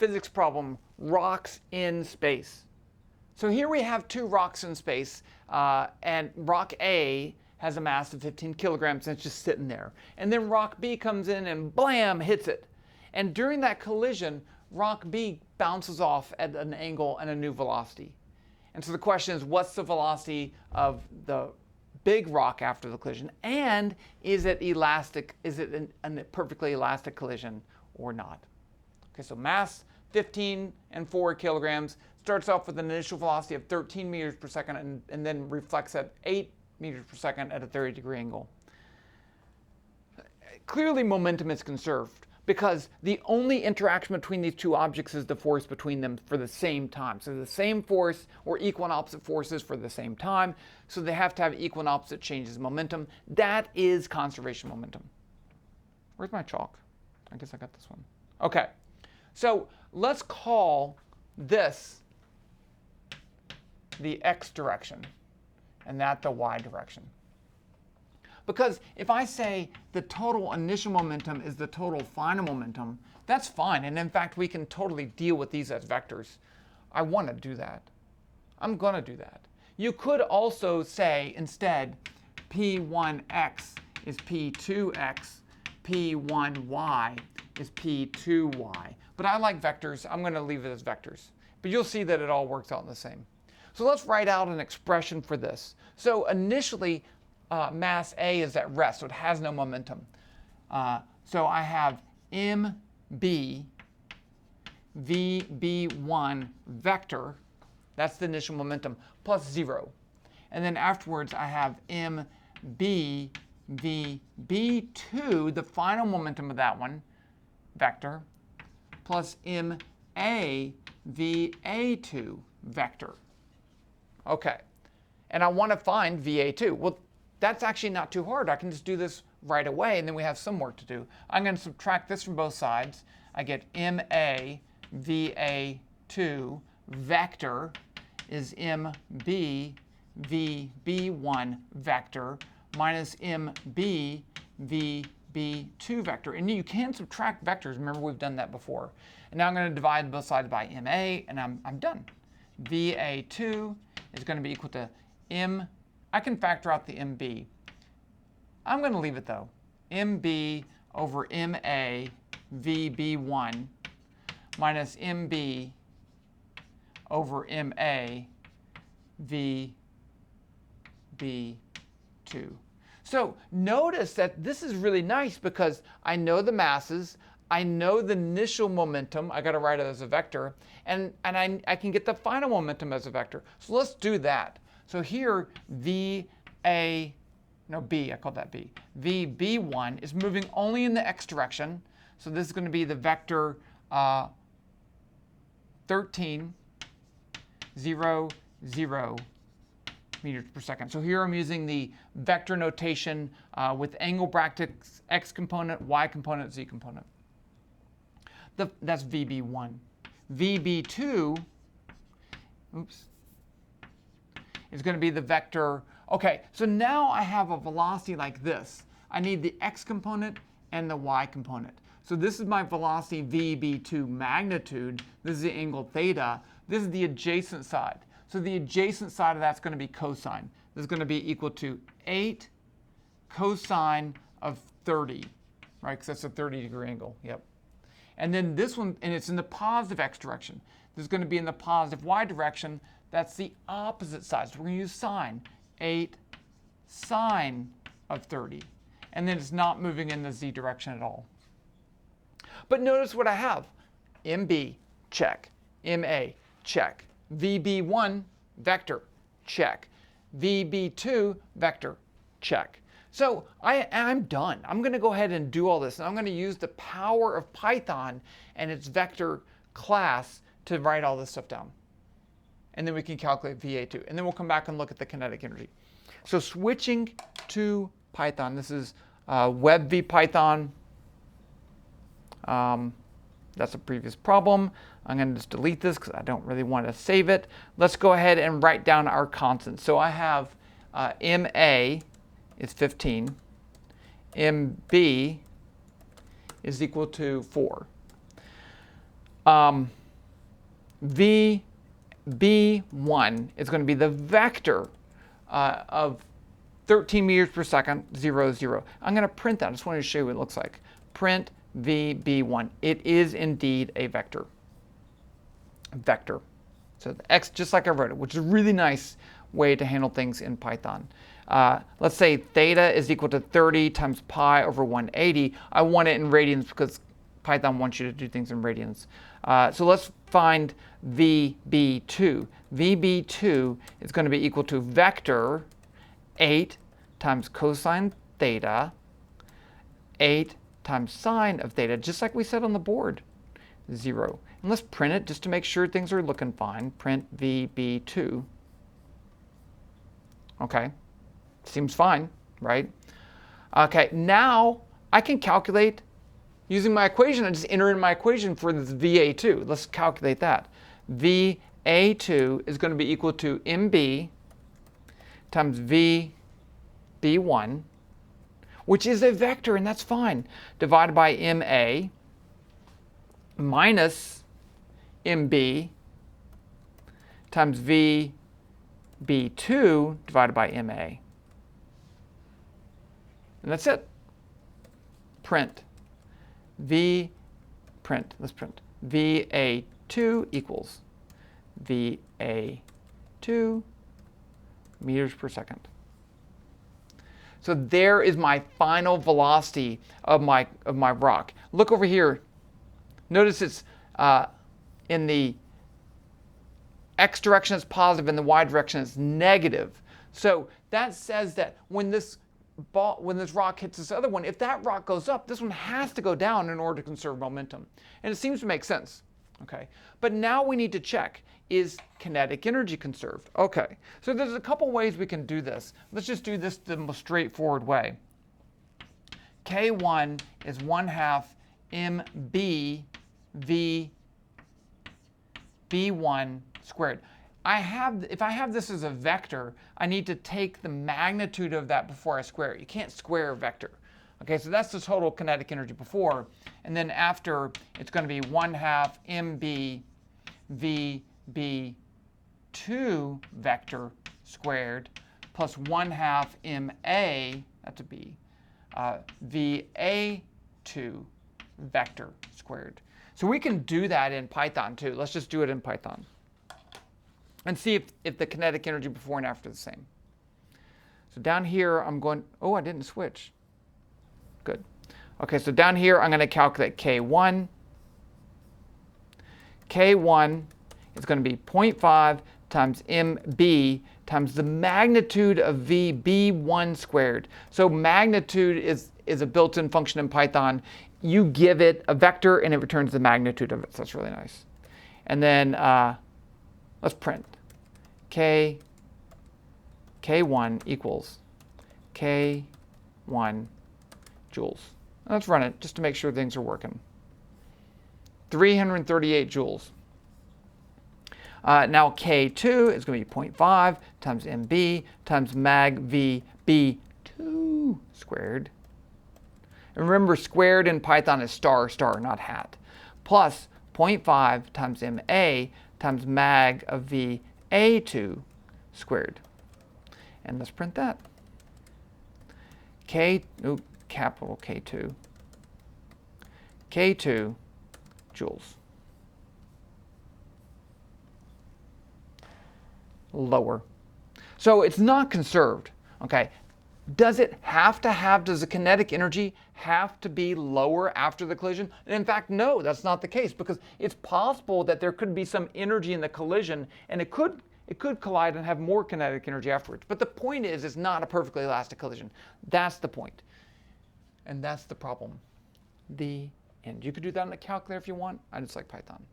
physics problem, rocks in space. So here we have two rocks in space, and rock A has a mass of 15 kilograms and it's just sitting there. And then rock B comes in and blam, hits it. And during that collision, rock B bounces off at an angle and a new velocity. And so the question is, what's the velocity of the big rock after the collision? And is it elastic? Is it a perfectly elastic collision or not? Okay, so mass 15 and 4 kilograms, starts off with an initial velocity of 13 meters per second and then reflects at 8 meters per second at a 30-degree angle. Clearly momentum is conserved because the only interaction between these two objects is the force between them for the same time. So the same force or equal and opposite forces for the same time. So they have to have equal and opposite changes in momentum. That is conservation momentum. Where's my chalk? I guess I got this one. Okay, so let's call this the x direction and that the y direction. Because if I say the total initial momentum is the total final momentum, that's fine. And in fact, we can totally deal with these as vectors. I want to do that. I'm going to do that. You could also say instead P1x is P2x, P1y is P2y. But I like vectors. I'm going to leave it as vectors. But you'll see that it all works out the same. So let's write out an expression for this. So initially, mass A is at rest, so it has no momentum. So I have mb vb1 vector, that's the initial momentum, plus 0. And then afterwards I have mb vb2, the final momentum of that one, vector, plus ma va2 vector. Okay, and I want to find va2. Well, that's actually not too hard. I can just do this right away, and then we have some work to do. I'm going to subtract this from both sides. I get ma va2 vector is mb vb1 vector minus mb vb2 vector. And you can subtract vectors. Remember, we've done that before. And now I'm going to divide both sides by ma, and I'm done. va2 is going to be equal to I can factor out the mb. I'm going to leave it though. mb over ma vb1 minus mb over ma vb2. So notice that this is really nice because I know the masses, I know the initial momentum, I got to write it as a vector, and I can get the final momentum as a vector. So let's do that. So here, I called that B. VB1 is moving only in the x direction. So this is going to be the vector 13, 0, 0 meters per second. So here I'm using the vector notation with angle brackets, x component, y component, z component. That's VB1. VB2, is going to be the vector. Okay, so now I have a velocity like this. I need the x component and the y component. So this is my velocity VB2 magnitude. This is the angle theta. This is the adjacent side. So the adjacent side of that's going to be cosine. This is going to be equal to 8 cosine of 30, right? Because that's a 30-degree angle. Yep. And then this one, and it's in the positive x direction. This is going to be in the positive y direction. That's the opposite side. So we're going to use sine. 8 sine of 30. And then it's not moving in the z direction at all. But notice what I have. MB, check. MA, check. VB1, vector, check. VB2, vector, check. So I'm done. I'm going to go ahead and do all this. And I'm going to use the power of Python and its vector class to write all this stuff down. And then we can calculate VA2. And then we'll come back and look at the kinetic energy. So switching to Python, this is web vPython. That's a previous problem. I'm going to just delete this because I don't really want to save it. Let's go ahead and write down our constants. So I have MA is 15. MB is equal to 4. VB1 is going to be the vector of 13 meters per second, 0, 0. I'm going to print that. I just wanted to show you what it looks like. Print VB1. It is indeed a vector. Vector. So the X, just like I wrote it, which is a really nice way to handle things in Python. Let's say theta is equal to 30 times pi over 180. I want it in radians because Python wants you to do things in radians. So let's find VB2. VB2 is going to be equal to vector 8 times cosine theta, 8 times sine of theta, just like we said on the board, 0. And let's print it just to make sure things are looking fine. Print VB2. Okay, seems fine, right? Okay, now I can calculate using my equation. I just enter in my equation for this VA2. Let's calculate that. VA2 is going to be equal to MB times VB1, which is a vector, and that's fine, divided by MA minus MB times VB2 divided by MA. And that's it. Print. Let's print. VA2 equals VA2 meters per second. So there is my final velocity of my rock. Look over here. Notice it's in the x direction it's positive, and the y direction is negative. So that says that when this rock hits this other one, if that rock goes up, this one has to go down in order to conserve momentum. And it seems to make sense. Okay, but now we need to check, is kinetic energy conserved? Okay, so there's a couple ways we can do this. Let's just do this the most straightforward way. K1 is 1/2 mb v b1 squared. If I have this as a vector, I need to take the magnitude of that before I square it. You can't square a vector. Okay, so that's the total kinetic energy before, and then after it's going to be 1/2 mb v b2 vector squared plus 1/2 ma, that's a b, va2 vector squared. So we can do that in Python too. Let's just do it in Python and see if the kinetic energy before and after is the same. So down here I'm going, oh, I didn't switch. Good. Okay, so down here I'm going to calculate K1. K1 is going to be 0.5 times mb times the magnitude of vb1 squared. So magnitude is a built-in function in Python. You give it a vector and it returns the magnitude of it. So that's really nice. And then let's print. K1 equals K1 joules. Let's run it just to make sure things are working. 338 joules. Now K2 is going to be 0.5 times mb times mag vb2 squared. And remember, squared in Python is star, not hat. Plus 0.5 times ma times mag of va2 squared. And let's print that. Capital K2. K2 joules. Lower. So it's not conserved. Okay. Does the kinetic energy have to be lower after the collision? And in fact, no, that's not the case, because it's possible that there could be some energy in the collision and it could collide and have more kinetic energy afterwards. But the point is, it's not a perfectly elastic collision. That's the point. And that's the problem. The end. You could do that on a calculator if you want. I just like Python.